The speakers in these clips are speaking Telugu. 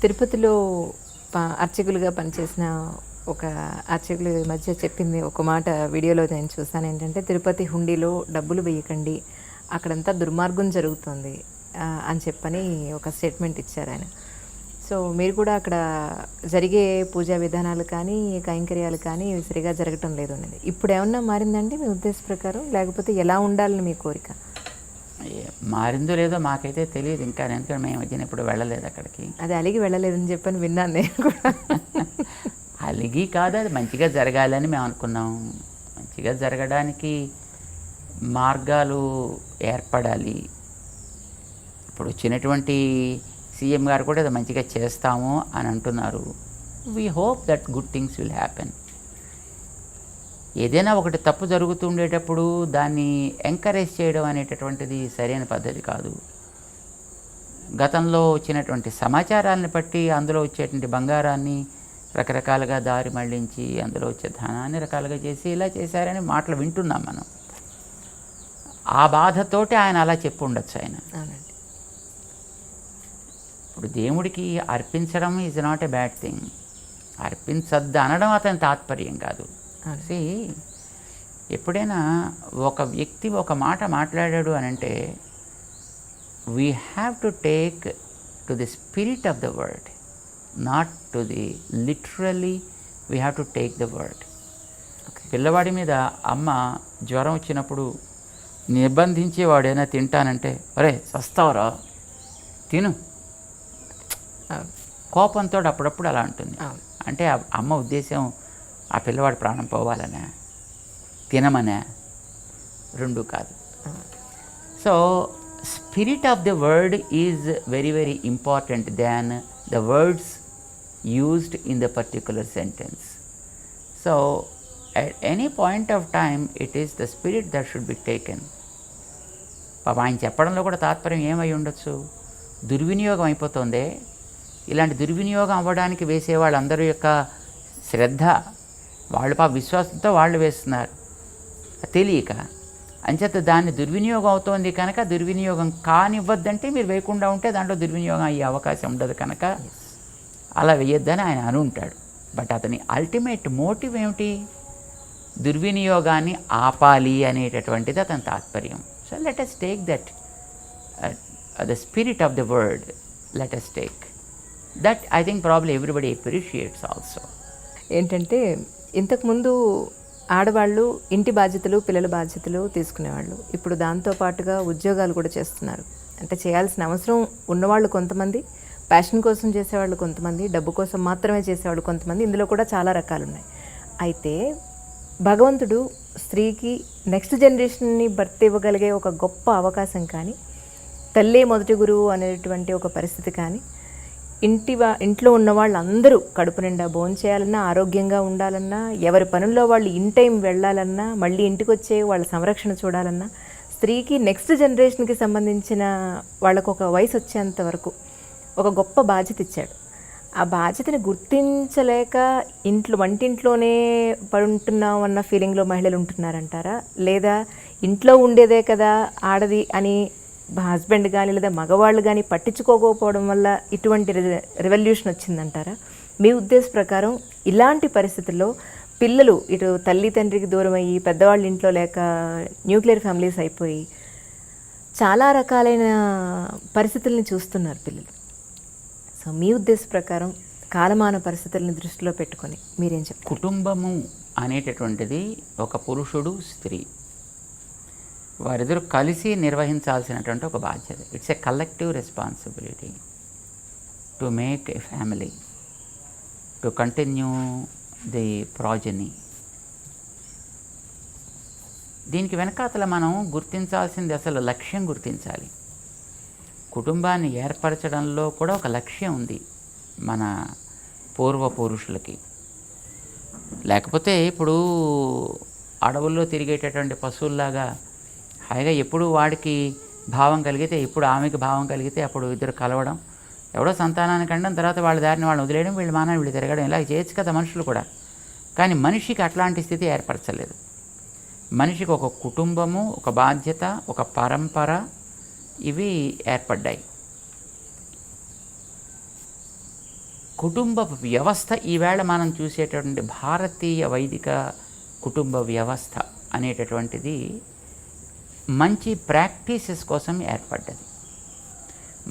తిరుపతిలో అర్చకులుగా పనిచేసిన ఒక అర్చకులు ఈ మధ్య చెప్పింది ఒక మాట వీడియోలో నేను చూసాను. ఏంటంటే తిరుపతి హుండీలో డబ్బులు వేయకండి, అక్కడంతా దుర్మార్గం జరుగుతుంది అని చెప్పని ఒక స్టేట్మెంట్ ఇచ్చారు ఆయన. సో మీరు కూడా అక్కడ జరిగే పూజా విధానాలు కానీ కైంకర్యాలు కానీ సరిగా జరగటం లేదు అనేది ఇప్పుడు ఏమన్నా మారిందండి మీ ఉద్దేశ ప్రకారం, లేకపోతే ఎలా ఉండాలని మీ కోరిక? మారిందో లేదో మాకైతే తెలియదు ఇంకా, ఎందుకంటే మేము మధ్యన ఇప్పుడు వెళ్ళలేదు అక్కడికి. అది అలిగి వెళ్ళలేదని చెప్పని విన్నాను నేను కూడా. అలిగి కాదు, అది మంచిగా జరగాలని మేము అనుకున్నాం. మంచిగా జరగడానికి మార్గాలు ఏర్పడాలి. ఇప్పుడు వచ్చినటువంటి సీఎం గారు కూడా అది మంచిగా చేస్తాము అని అంటున్నారు. We hope that good things will happen. ఏదైనా ఒకటి తప్పు జరుగుతుండేటప్పుడు దాన్ని ఎంకరేజ్ చేయడం అనేటటువంటిది సరైన పద్ధతి కాదు. గతంలో వచ్చినటువంటి సమాచారాన్ని బట్టి అందులో వచ్చేటువంటి బంగారాన్ని రకరకాలుగా దారి మళ్లించి అందులో వచ్చే ధనాన్ని రకాలుగా చేసి ఇలా చేశారని మాటలు వింటున్నాం మనం. ఆ బాధతోటి ఆయన అలా చెప్పి ఉండొచ్చు ఆయన. ఇప్పుడు దేవుడికి అర్పించడం is not a bad thing. అర్పించద్దు అనడం అతని తాత్పర్యం కాదు. See, ఎప్పుడైనా ఒక వ్యక్తి ఒక మాట మాట్లాడాడు అని అంటే we have to take to the spirit of the word, not to the literally. We have to take the word. పిల్లవాడి మీద అమ్మ జ్వరం వచ్చినప్పుడు నిర్బంధించేవాడు ఏదైనా తింటానంటే అరే చస్తావరా తిను, కోపంతో అప్పుడప్పుడు అలా ఉంటుంది. అంటే అమ్మ ఉద్దేశం ఆ పిల్లవాడి ప్రాణం పోవాలనే, తినమనే, రెండు కాదు. So spirit of the word is very very important than the words used in the particular sentence. So at any point of time it is the spirit that should be taken. పాప ఆయన చెప్పడంలో కూడా తాత్పర్యం ఏమై ఉండొచ్చు? దుర్వినియోగం అయిపోతుంది. ఇలాంటి దుర్వినియోగం అవ్వడానికి వేసే వాళ్ళందరి యొక్క శ్రద్ధ, వాళ్ళు విశ్వాసంతో వాళ్ళు వేస్తున్నారు తెలియక. అంచేత దాన్ని దుర్వినియోగం అవుతోంది కనుక దుర్వినియోగం కానివ్వద్దంటే మీరు వేయకుండా ఉంటే దాంట్లో దుర్వినియోగం అయ్యే అవకాశం ఉండదు కనుక అలా వేయొద్దని ఆయన అని ఉంటాడు. బట్ అతని అల్టిమేట్ మోటివ్ ఏమిటి? దుర్వినియోగాన్ని ఆపాలి అనేటటువంటిది అతని తాత్పర్యం. So let us take that the spirit of the word, let us take that. I think probably everybody appreciates also. ఏంటంటే ఇంతకుముందు ఆడవాళ్ళు ఇంటి బాధ్యతలు పిల్లల బాధ్యతలు తీసుకునేవాళ్ళు. ఇప్పుడు దాంతోపాటుగా ఉద్యోగాలు కూడా చేస్తున్నారు. అంటే చేయాల్సిన అవసరం ఉన్నవాళ్ళు కొంతమంది, ప్యాషన్ కోసం చేసేవాళ్ళు కొంతమంది, డబ్బు కోసం మాత్రమే చేసేవాళ్ళు కొంతమంది. ఇందులో కూడా చాలా రకాలు ఉన్నాయి. అయితే భగవంతుడు స్త్రీకి నెక్స్ట్ జనరేషన్ని బర్త్ ఇవ్వగలిగే ఒక గొప్ప అవకాశం కానీ, తల్లే మొదటి గురువు అనేటువంటి ఒక పరిస్థితి కానీ, ఇంట్లో ఉన్న వాళ్ళందరూ కడుపు నిండా భోంచేయాలన్నా, ఆరోగ్యంగా ఉండాలన్నా, ఎవరి పనుల్లో వాళ్ళు ఇన్ టైం వెళ్ళాలన్నా, మళ్ళీ ఇంటికి వచ్చే వాళ్ళ సంరక్షణ చూడాలన్నా, స్త్రీకి నెక్స్ట్ జనరేషన్కి సంబంధించిన వాళ్ళకు ఒక వయసు వచ్చేంత వరకు ఒక గొప్ప బాధ్యత ఇచ్చాడు. ఆ బాధ్యతని గుర్తించలేక వంటింట్లోనే పడుంటున్నాం అన్న ఫీలింగ్లో మహిళలు ఉంటున్నారంటారా? లేదా ఇంట్లో ఉండేదే కదా ఆడది అని హస్బెండ్ కానీ లేదా మగవాళ్ళు కానీ పట్టించుకోకపోవడం వల్ల ఇటువంటి రెవల్యూషన్ వచ్చిందంటారా? మీ ఉద్దేశ ప్రకారం ఇలాంటి పరిస్థితుల్లో పిల్లలు ఇటు తల్లి తండ్రికి దూరం అయ్యి, పెద్దవాళ్ళ ఇంట్లో లేక న్యూక్లియర్ ఫ్యామిలీస్ అయిపోయి చాలా రకాలైన పరిస్థితుల్ని చూస్తున్నారు పిల్లలు. సో మీ ఉద్దేశ ప్రకారం కాలమాన పరిస్థితులను దృష్టిలో పెట్టుకొని మీరేం చెప్తారు? కుటుంబము అనేటటువంటిది ఒక పురుషుడు, స్త్రీ వారిద్దరూ కలిసి నిర్వహించాల్సినటువంటి ఒక బాధ్యత. It's a collective responsibility to make a family, to continue the progeny. దీనికి వెనకాతల మనం గుర్తించాల్సింది అసలు లక్ష్యం గుర్తించాలి. కుటుంబాన్ని ఏర్పరచడంలో కూడా ఒక లక్ష్యం ఉంది మన పూర్వపురుషులకి. లేకపోతే ఇప్పుడు అడవుల్లో తిరిగేటటువంటి పశువుల్లాగా హాయిగా ఎప్పుడు వాడికి భావం కలిగితే, ఎప్పుడు ఆమెకి భావం కలిగితే అప్పుడు ఇద్దరు కలవడం, ఎవడో సంతానానికి అనడం, తర్వాత వాళ్ళ దారిని వాళ్ళని వదిలేయడం, వీళ్ళు మానాన్ని వీళ్ళు తిరగడం, ఇలా చేయొచ్చు కదా మనుషులు కూడా. కానీ మనిషికి అట్లాంటి స్థితి ఏర్పరచలేదు. మనిషికి ఒక కుటుంబము, ఒక బాధ్యత, ఒక పరంపర ఇవి ఏర్పడ్డాయి. కుటుంబ వ్యవస్థ ఈవేళ మనం చూసేటటువంటి భారతీయ వైదిక కుటుంబ వ్యవస్థ అనేటటువంటిది మంచి ప్రాక్టీసెస్ కోసం ఏర్పడ్డది.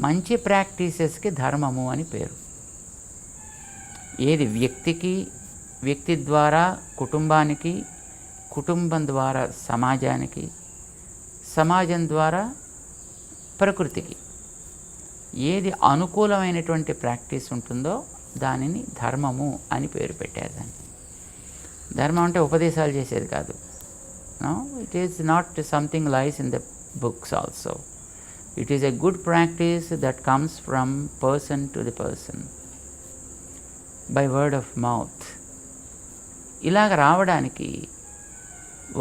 మంచి ప్రాక్టీసెస్కి ధర్మము అని పేరు. ఏది వ్యక్తి ద్వారా కుటుంబానికి, కుటుంబం ద్వారా సమాజానికి, సమాజం ద్వారా ప్రకృతికి ఏది అనుకూలమైనటువంటి ప్రాక్టీస్ ఉంటుందో దానిని ధర్మము అని పేరు పెట్టారు. దాన్ని ధర్మం అంటే ఉపదేశాలు చేసేది కాదు. No, it is not something lies in the books also. It is a good practice that comes from person to the person by word of mouth. ఇలాగ రావడానికి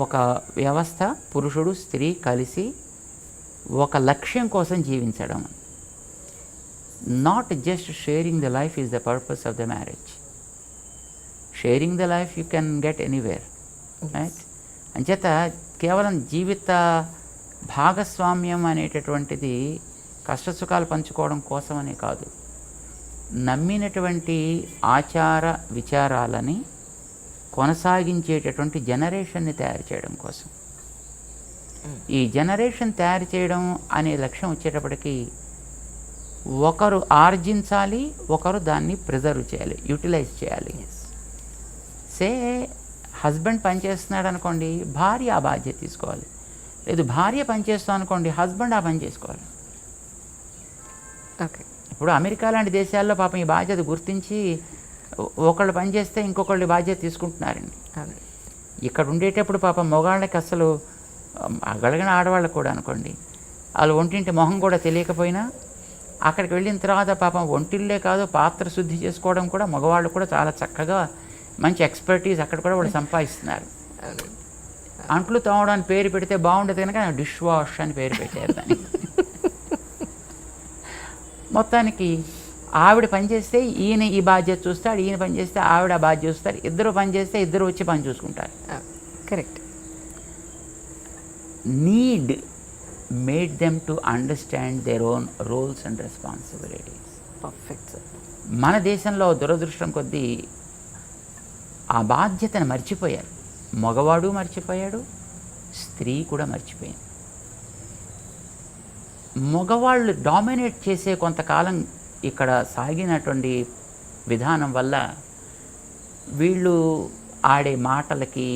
ఒక వ్యవస్థ, పురుషుడు స్త్రీ కలిసి ఒక లక్ష్యం కోసం జీవించడం. Not just sharing the life is the purpose of the marriage. Sharing the life you can get anywhere, right? అంచేత కేవలం జీవిత భాగస్వామ్యం అనేటటువంటిది కష్టసుఖాలు పంచుకోవడం కోసమనే కాదు, నమ్మినటువంటి ఆచార విచారాలని కొనసాగించేటటువంటి జనరేషన్ని తయారు చేయడం కోసం. ఈ జనరేషన్ తయారు చేయడం అనే లక్ష్యం వచ్చేటప్పటికి ఒకరు ఆర్జించాలి, ఒకరు దాన్ని ప్రిజర్వ్ చేయాలి, యూటిలైజ్ చేయాలి. సే హస్బెండ్ పనిచేస్తున్నాడు అనుకోండి, భార్య ఆ బాధ్యత తీసుకోవాలి. లేదు భార్య పనిచేస్తాం అనుకోండి, హస్బెండ్ ఆ పని చేసుకోవాలి. ఓకే. ఇప్పుడు అమెరికా లాంటి దేశాల్లో పాపం ఈ బాధ్యత గుర్తించి ఒకళ్ళు పని చేస్తే ఇంకొకళ్ళు బాధ్యత తీసుకుంటున్నారండి. ఇక్కడ ఉండేటప్పుడు పాపం మగవాళ్ళకి అసలు అగలిగిన ఆడవాళ్ళకు కూడా అనుకోండి, వాళ్ళు ఒంటింటి మొహం కూడా తెలియకపోయినా అక్కడికి వెళ్ళిన తర్వాత పాపం ఒంటిల్లే కాదు పాత్ర శుద్ధి చేసుకోవడం కూడా మగవాళ్ళు కూడా చాలా చక్కగా మంచి ఎక్స్పర్టీస్ అక్కడ కూడా వాళ్ళు సంపాదిస్తున్నారు. అంట్లు తోమడానికి పేరు పెడితే బాగుండదు కనుక డిష్ వాష్ అని పేరు పెట్టారు దాన్ని. మొత్తానికి ఆవిడ పని చేస్తే ఈయన ఈ బాధ్యత చూస్తాడు, ఈయన పని చేస్తే ఆవిడ ఆ బాధ్యత చూస్తారు, ఇద్దరు పని చేస్తే ఇద్దరు వచ్చి పని చూసుకుంటారు. Correct. Need made them to understand their own roles and responsibilities. Perfect sir. మన దేశంలో దురదృష్టం కొద్దీ ఆ బాధ్యతను మర్చిపోయారు. మగవాడు మర్చిపోయాడు, స్త్రీ కూడా మర్చిపోయింది. మగవాళ్ళు డామినేట్ చేసే కొంతకాలం ఇక్కడ సాగినటువంటి విధానం వల్ల వీళ్ళు ఆడే మాటలకి,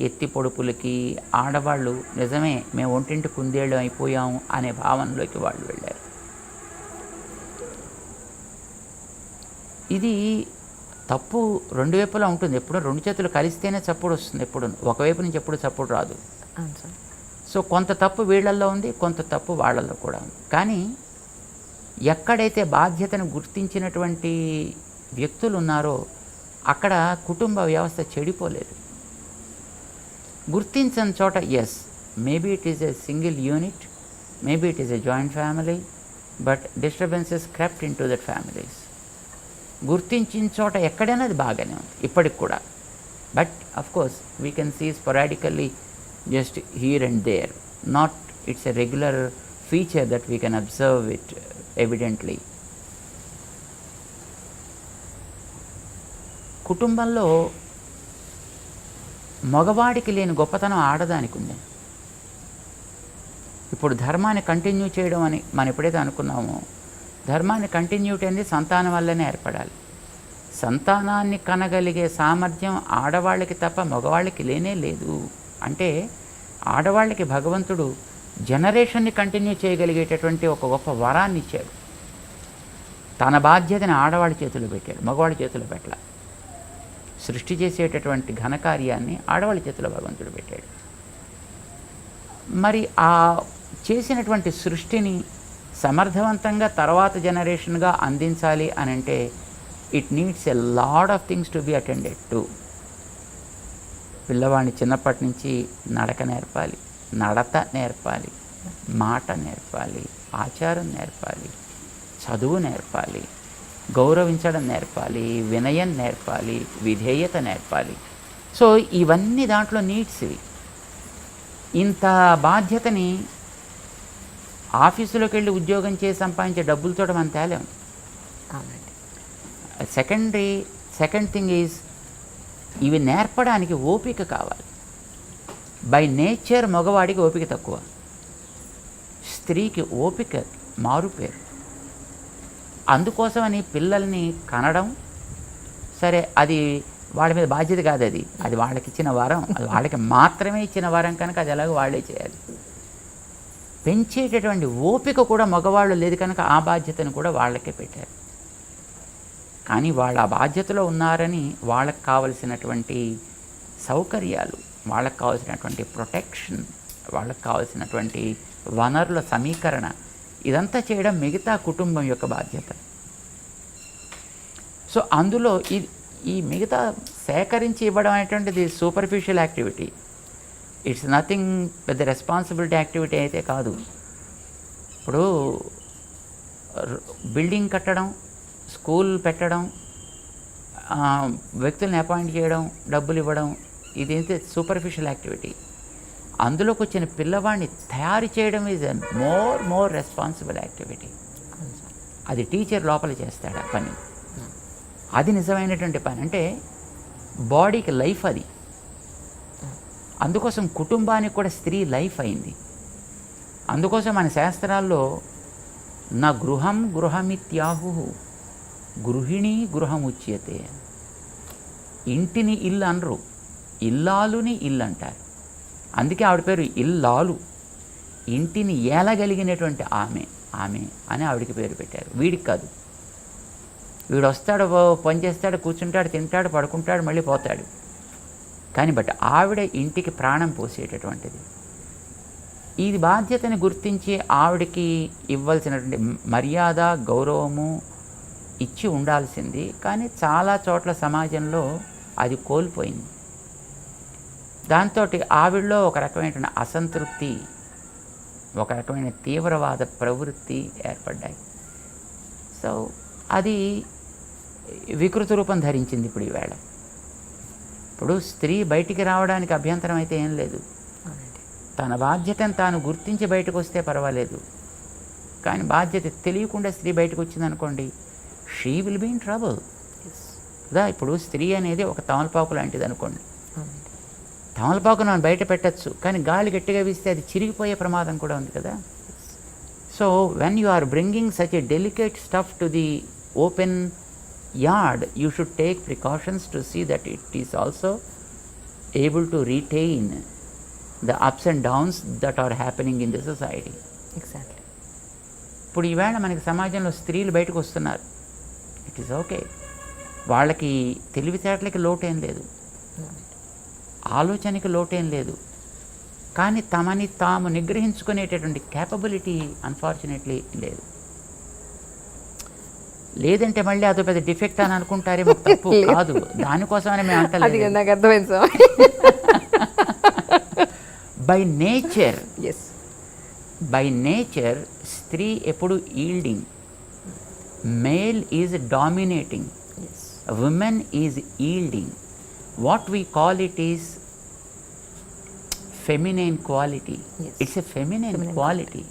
ఎత్తి పొడుపులకి ఆడవాళ్ళు నిజమే మేము ఒంటింటి కుందేళ్ళు అయిపోయాము అనే భావనలోకి వాళ్ళు వెళ్ళారు. ఇది తప్పు రెండు వైపులా ఉంటుంది. ఎప్పుడు రెండు చేతులు కలిస్తేనే చప్పుడు వస్తుంది, ఎప్పుడు ఒకవైపు నుంచి ఎప్పుడు చప్పుడు రాదు. సో కొంత తప్పు వీళ్ళల్లో ఉంది, కొంత తప్పు వాళ్ళల్లో కూడా ఉంది. కానీ ఎక్కడైతే బాధ్యతను గుర్తించినటువంటి వ్యక్తులు ఉన్నారో అక్కడ కుటుంబ వ్యవస్థ చెడిపోలేదు. గుర్తించని చోట yes, maybe it is a single unit, maybe it is a joint family, but disturbances crept in to that families. గుర్తించిన చోట ఎక్కడైనా అది బాగానే ఉంది ఇప్పటికి కూడా. But of course we can see sporadically just here and there, not it's a regular feature that we can observe it evidently. కుటుంబంలో మగవాడికి లేని గొప్పతనం ఆడదానికి ఉంది. ఇప్పుడు ధర్మాన్ని కంటిన్యూ చేయడం అని మనం ఎప్పుడైతే అనుకున్నామో, ధర్మాన్ని కంటిన్యూటీ అనేది సంతానం వల్లనే ఏర్పడాలి. సంతానాన్ని కనగలిగే సామర్థ్యం ఆడవాళ్ళకి తప్ప మగవాళ్ళకి లేనే లేదు. అంటే ఆడవాళ్ళకి భగవంతుడు జనరేషన్ని కంటిన్యూ చేయగలిగేటటువంటి ఒక గొప్ప వరాన్ని ఇచ్చాడు. తన బాధ్యతని ఆడవాళ్ళ చేతిలో పెట్టాడు, మగవాళ్ళ చేతిలో పెట్టాల. సృష్టి చేసేటటువంటి ఘనకార్యాన్ని ఆడవాళ్ళ చేతిలో భగవంతుడు పెట్టాడు. మరి ఆ చేసినటువంటి సృష్టిని సమర్థవంతంగా తర్వాత జనరేషన్గా అందించాలి అని అంటే it needs a lot of things to be attended to. పిల్లవాడిని చిన్నప్పటి నుంచి నడక నేర్పాలి, నడత నేర్పాలి, మాట నేర్పాలి, ఆచారం నేర్పాలి, చదువు నేర్పాలి, గౌరవించడం నేర్పాలి, వినయం నేర్పాలి, విధేయత నేర్పాలి. సో ఇవన్నీ దాంట్లో నీడ్స్ ఇవి. ఇంత బాధ్యతని ఆఫీసులోకి వెళ్ళి ఉద్యోగం చేసి సంపాదించే డబ్బులతో మనం తేలేం. అవునండి. సెకండ్ థింగ్ ఈజ్ ఇవి నేర్పడానికి ఓపిక కావాలి. బై నేచర్ మగవాడికి ఓపిక తక్కువ, స్త్రీకి ఓపిక మారుపేరు. అందుకోసమని పిల్లల్ని కనడం, సరే అది వాళ్ళ మీద బాధ్యత కాదు, అది వాళ్ళకి ఇచ్చిన వరం, అది వాళ్ళకి మాత్రమే ఇచ్చిన వరం కనుక అది ఎలాగో వాళ్ళే చేయాలి. పెంచేటటువంటి ఓపిక కూడా మగవాళ్ళు లేదు కనుక ఆ బాధ్యతను కూడా వాళ్ళకే పెట్టారు. కానీ వాళ్ళ ఆ బాధ్యతలో ఉన్నారని వాళ్ళకి కావలసినటువంటి సౌకర్యాలు, వాళ్ళకి కావాల్సినటువంటి ప్రొటెక్షన్, వాళ్ళకి కావాల్సినటువంటి వనరుల సమీకరణ, ఇదంతా చేయడం మిగతా కుటుంబం యొక్క బాధ్యత. సో అందులో ఈ మిగతా సేకరించి ఇవ్వడం అనేటువంటిది సూపర్ఫిషియల్ యాక్టివిటీ. ఇట్స్ నథింగ్ పెద్ద రెస్పాన్సిబిలిటీ యాక్టివిటీ అయితే కాదు. ఇప్పుడు బిల్డింగ్ కట్టడం, స్కూల్ పెట్టడం, వ్యక్తుల్ని అపాయింట్ చేయడం, డబ్బులు ఇవ్వడం, ఇదైతే సూపర్ఫిషియల్ యాక్టివిటీ. అందులోకి వచ్చిన పిల్లవాడిని తయారు చేయడం is a more responsible activity. అది టీచర్ లోపల చేస్తాడు ఆ పని. అది నిజమైనటువంటి పని. అంటే బాడీకి లైఫ్ అది. అందుకోసం కుటుంబానికి కూడా స్త్రీ లైఫ్ అయింది. అందుకోసం మన శాస్త్రాల్లో నా గృహం గృహమిత్యాహు గృహిణి గృహముచ్యతే. ఇంటిని ఇల్లు అనరు, ఇల్లాలుని ఇల్లు అంటారు. అందుకే ఆవిడ పేరు ఇల్లాలు. ఇంటిని ఏలగలిగినటువంటి ఆమె అని ఆవిడికి పేరు పెట్టారు. వీడికి కాదు. వీడు వస్తాడు, పని చేస్తాడు, కూర్చుంటాడు, తింటాడు, పడుకుంటాడు, మళ్ళీ పోతాడు. కానీ ఆవిడ ఇంటికి ప్రాణం పోసేటటువంటిది. ఈ బాధ్యతని గుర్తించి ఆవిడకి ఇవ్వాల్సినటువంటి మర్యాద, గౌరవము ఇచ్చి ఉండాల్సింది. కానీ చాలా చోట్ల సమాజంలో అది కోల్పోయింది. దాంతో ఆవిడలో ఒక రకమైన అసంతృప్తి, ఒక రకమైన తీవ్రవాద ప్రవృత్తి ఏర్పడ్డాయి. సో అది వికృత రూపం ధరించింది ఇప్పుడు ఈవేళ. ఇప్పుడు స్త్రీ బయటికి రావడానికి అభ్యంతరం అయితే ఏం లేదు. తన బాధ్యతను తాను గుర్తించి బయటకు వస్తే పర్వాలేదు. కానీ బాధ్యత తెలియకుండా స్త్రీ బయటకు వచ్చిందనుకోండి, she will be in trouble కదా. ఇప్పుడు స్త్రీ అనేది ఒక తమలపాకు లాంటిది అనుకోండి. తమలపాకు మనం బయట పెట్టచ్చు, కానీ గాలి గట్టిగా వీస్తే అది చిరిగిపోయే ప్రమాదం కూడా ఉంది కదా. So when you are bringing such a delicate stuff to the open yard, you should take precautions to see that it is also able to retain the ups and downs that are happening in the society. Exactly. ఇప్పుడు ఈవేళ మనకి సమాజంలో స్త్రీలు బయటకు వస్తున్నారు. It is okay. వాళ్ళకి తెలివితేటలకి లోటేం లేదు, ఆలోచనకి లోటేం లేదు. కానీ తమని తాము నిగ్రహించుకునేటటువంటి క్యాపబిలిటీ అన్ఫార్చునేట్లీ లేదు. లేదంటే మళ్ళీ అదో పెద్ద డిఫెక్ట్ అని అనుకుంటారేమో. తప్పు కాదు, దానికోసమని మేము అంటలేదు. నాకు అర్థమైంది. బై నేచర్ స్త్రీ ఎప్పుడు yielding, male is dominating, women is yielding. What we call it is feminine quality. It's a feminine quality.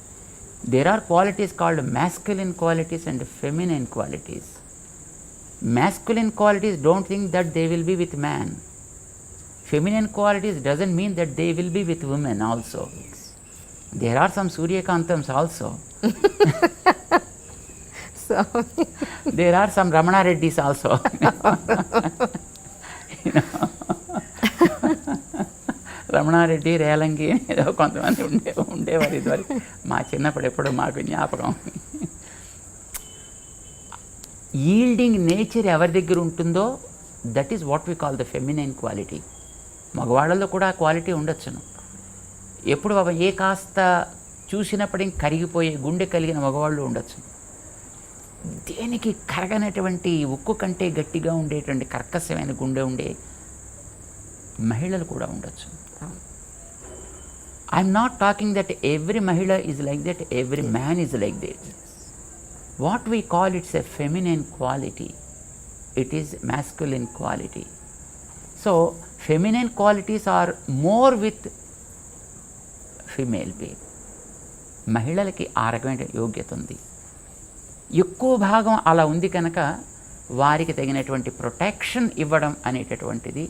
There are qualities called masculine qualities and feminine qualities. Masculine qualities don't think that they will be with man. Feminine qualities doesn't mean that they will be with women also. There are some Suryakantams also. So there are some Ramana Reddys also. You know. Ramana Reddy, Relangi ఏదో కొంతమంది ఉండేవారు ఇదివరకు. మా చిన్నప్పుడు ఎప్పుడో మాకు జ్ఞాపకం. ఈల్డింగ్ నేచర్ ఎవరి దగ్గర ఉంటుందో that is what we call the feminine quality. మగవాళ్ళలో కూడా ఆ క్వాలిటీ ఉండొచ్చును. ఎప్పుడు ఏ కాస్త చూసినప్పటికీ కరిగిపోయే గుండె కలిగిన మగవాళ్ళు ఉండొచ్చు. దేనికి కరగనటువంటి ఉక్కు కంటే గట్టిగా ఉండేటువంటి కర్కశమైన గుండె ఉండే మహిళలు కూడా ఉండొచ్చు. I'm not talking that every mahila is like that, every man is like that. What we call it's a feminine quality, it is masculine quality. So feminine qualities are more with female being. మహిళలకి ఆ రకమైన యోగ్యత ఉంది. ఎక్కువ భాగం అలా ఉంది కనుక వారికి తగినటువంటి ప్రొటెక్షన్ ఇవ్వడం అనేటటువంటిది,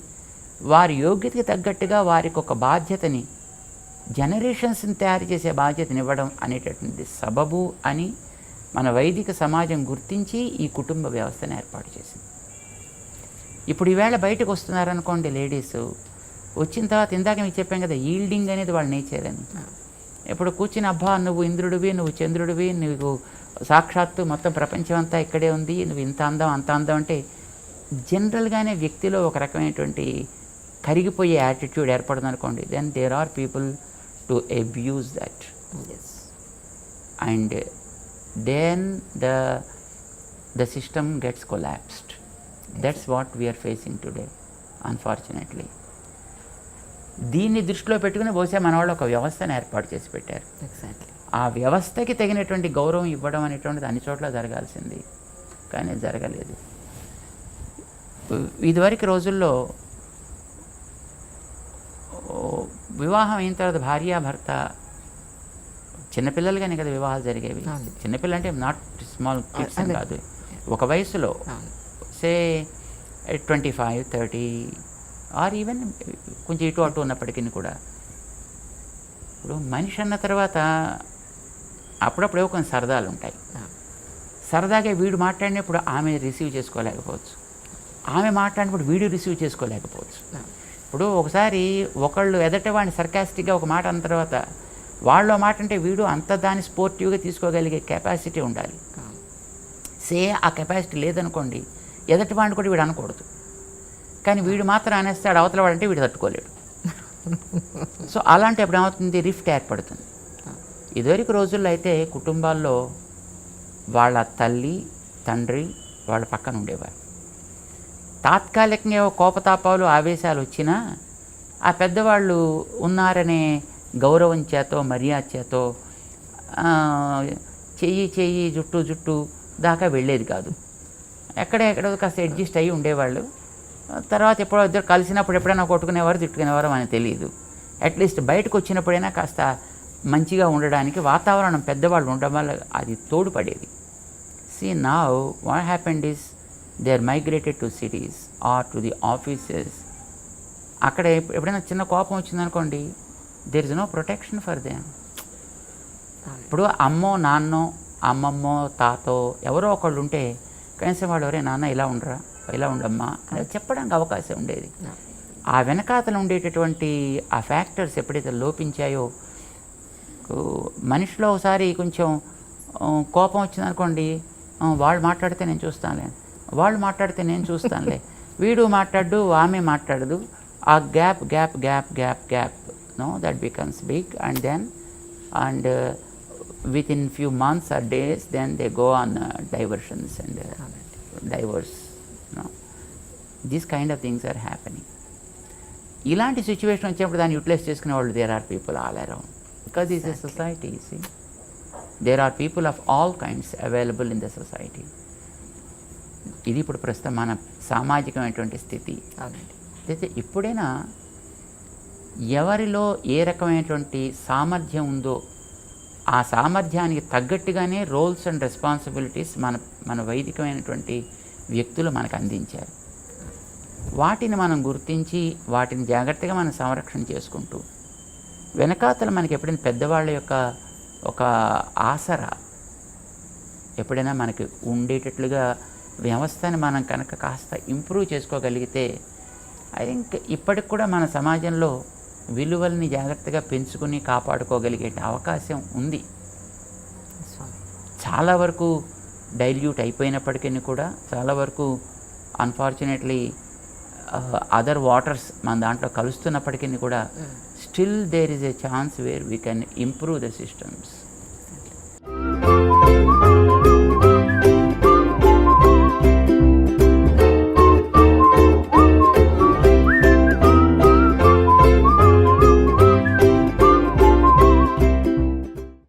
వారి యోగ్యతకి తగ్గట్టుగా వారికి ఒక బాధ్యతని, జనరేషన్స్ని తయారు చేసే బాధ్యతని ఇవ్వడం అనేటటువంటి సబబు అని మన వైదిక సమాజం గుర్తించి ఈ కుటుంబ వ్యవస్థను ఏర్పాటు చేసింది. ఇప్పుడు ఈవేళ బయటకు వస్తున్నారనుకోండి లేడీస్, వచ్చిన తర్వాత ఇందాక మీకు చెప్పాం కదా, ఈల్డింగ్ అనేది వాళ్ళ నేచర్ అని. ఇప్పుడు కూర్చుని అబ్బా నువ్వు ఇంద్రుడివి, నువ్వు చంద్రుడివి, నువ్వు సాక్షాత్తు మొత్తం ప్రపంచం అంతా ఇక్కడే ఉంది, నువ్వు ఇంత అందం అంత అందం అంటే జనరల్గానే వ్యక్తిలో ఒక రకమైనటువంటి కరిగిపోయే యాటిట్యూడ్ ఏర్పడుతుంది అనుకోండి. Then there are people to abuse that, and then the system gets collapsed. That's what we are facing today unfortunately. దీన్ని దృష్టిలో పెట్టుకుని బహుశా మన వాళ్ళు ఒక వ్యవస్థను ఏర్పాటు చేసి పెట్టారు. ఎగ్జాక్ట్లీ. ఆ వ్యవస్థకి తగినటువంటి గౌరవం ఇవ్వడం అనేటువంటిది అన్ని చోట్ల జరగాల్సింది, కానీ జరగలేదు. ఇదివరకు రోజుల్లో వివాహం అయిన తర్వాత భార్యాభర్త, చిన్నపిల్లలుగానే కదా వివాహాలు జరిగేవి. చిన్నపిల్లలు అంటే నాట్ స్మాల్ కిడ్స్ అని కాదు, ఒక వయసులో సే 25, 30 ఆర్ ఈవెన్ కొంచెం ఇటు అటు ఉన్నప్పటికీ కూడా. ఇప్పుడు మనిషి అన్న తర్వాత అప్పుడప్పుడు కొన్ని సరదాలు ఉంటాయి. సరదాగా వీడు మాట్లాడినప్పుడు ఆమె రిసీవ్ చేసుకోలేకపోవచ్చు, ఆమె మాట్లాడినప్పుడు వీడు రిసీవ్ చేసుకోలేకపోవచ్చు. ఇప్పుడు ఒకసారి ఒకళ్ళు ఎదట వాడిని సర్కాస్టిక్గా ఒక మాట అన్న తర్వాత వాళ్ళు మాట అంటే వీడు అంత దాన్ని స్పోర్టివ్గా తీసుకోగలిగే కెపాసిటీ ఉండాలి. ఆ కెపాసిటీ లేదనుకోండి, ఎదటి వాడిని కూడా వీడు అనకూడదు, కానీ వీడు మాత్రం అనేస్తాడు, అవతల వాడంటే వీడు తట్టుకోలేడు. సో అలాంటప్పుడు ఏమవుతుంది, రిఫ్ట్ ఏర్పడుతుంది. ఇదివరకు రోజుల్లో అయితే కుటుంబాల్లో వాళ్ళ తల్లి తండ్రి వాళ్ళ పక్కన ఉండేవారు. తాత్కాలికంగా కోపతాపాలు ఆవేశాలు వచ్చినా ఆ పెద్దవాళ్ళు ఉన్నారనే గౌరవం చేతో మర్యాద చేతో చెయ్యి జుట్టు దాకా వెళ్ళేది కాదు. ఎక్కడో కాస్త అడ్జస్ట్ అయ్యి ఉండేవాళ్ళు. తర్వాత ఎప్పుడో ఇద్దరు కలిసినప్పుడు ఎప్పుడైనా కొట్టుకునేవారు తిట్టుకునేవారు అని తెలియదు. అట్లీస్ట్ బయటకు వచ్చినప్పుడైనా కాస్త మంచిగా ఉండడానికి వాతావరణం పెద్దవాళ్ళు ఉండడం వల్ల అది తోడ్పడేది. Now what happened is they are migrated to cities or to the offices. అక్కడ ఎప్పుడైనా చిన్న కోపం వచ్చిందనుకోండి, there is no protection for them. ఇప్పుడు అమ్మో నాన్నో అమ్మమ్మో తాతో ఎవరో ఒకళ్ళు ఉంటే కనీసం వాళ్ళు ఎవరే నాన్న ఇలా ఉండరా, ఇలా ఉండమ్మా అని చెప్పడానికి అవకాశం ఉండేది. ఆ వెనకాతలు ఉండేటటువంటి ఆ ఫ్యాక్టర్స్ ఎప్పుడైతే లోపించాయో, మనిషిలో ఒకసారి కొంచెం కోపం వచ్చిందనుకోండి, వాళ్ళు మాట్లాడితే నేను చూస్తానులే, వాళ్ళు మాట్లాడితే నేను చూస్తానులే, వీడు మాట్లాడు ఆమె మాట్లాడదు, ఆ gap no that becomes big, and within few months or days then they go on diversions and divorce. These kind of things are happening. ఇలాంటి సిచ్యువేషన్ వచ్చినప్పుడు దాన్ని యూటిలైజ్ చేసుకునే వాళ్ళు there are people all around, because is a society. There are people of all kinds available in the society. ఇది ఇప్పుడు ప్రస్తుతం మన సామాజికమైనటువంటి స్థితి. అయితే ఇప్పుడైనా ఎవరిలో ఏ రకమైనటువంటి సామర్థ్యం ఉందో ఆ సామర్థ్యానికి తగ్గట్టుగానే రోల్స్ అండ్ రెస్పాన్సిబిలిటీస్ మన వైదికమైనటువంటి వ్యక్తులు మనకు అందించారు. వాటిని మనం గుర్తించి వాటిని జాగ్రత్తగా మనం సంరక్షణ చేసుకుంటూ, వెనకాతల మనకి ఎప్పుడైనా పెద్దవాళ్ళ యొక్క ఒక ఆసరా ఎప్పుడైనా మనకి ఉండేటట్లుగా వ్యవస్థని మనం కనుక కాస్త ఇంప్రూవ్ చేసుకోగలిగితే, ఐ థింక్ ఇప్పటికి కూడా మన సమాజంలో విలువల్ని జాగ్రత్తగా పెంచుకుని కాపాడుకోగలిగే అవకాశం ఉంది. చాలా వరకు డైల్యూట్ అయిపోయినప్పటికీ కూడా, చాలా వరకు అన్ఫార్చునేట్లీ అదర్ వాటర్స్ మన దాంట్లో కలుస్తున్నప్పటికీ కూడా, still there is a chance where we can improve the systems.